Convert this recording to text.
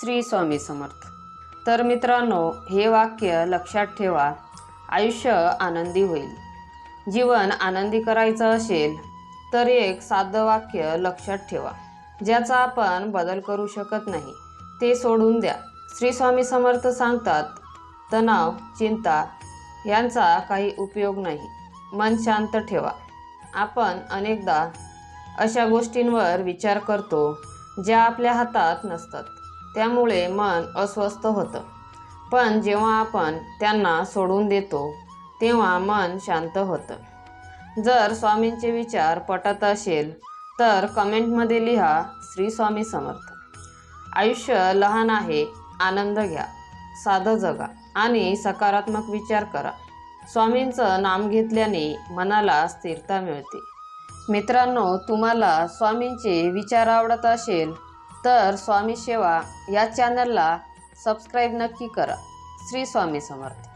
श्री स्वामी समर्थ। तर मित्रांनो, हे वाक्य लक्षात ठेवा, आयुष्य आनंदी होईल। जीवन आनंदी करायचं असेल तर एक साधं वाक्य लक्षात ठेवा, ज्याचा आपण बदल करू शकत नाही, ते सोडून द्या। श्री स्वामी समर्थ सांगतात, तणाव, चिंता यांचा काही उपयोग नाही, मन शांत ठेवा। आपण अनेकदा अशा गोष्टींवर विचार करतो ज्या आपल्या हातात नसतात, त्यामुळे मन अस्वस्थ होतं। पण जेव्हा आपण त्यांना सोडून देतो तेव्हा मन शांत होतं। जर स्वामींचे विचार पटत असेल तर कमेंटमध्ये लिहा, श्री स्वामी समर्थ। आयुष्य लहान आहे, आनंद घ्या, साधं जगा आणि सकारात्मक विचार करा। स्वामींचं नाम घेतल्याने मनाला स्थिरता मिळते। मित्रांनो, तुम्हाला स्वामींचे विचार आवडत असेल तर स्वामी सेवा या चॅनलला सबस्क्राईब नक्की करा। श्री स्वामी समर्थ।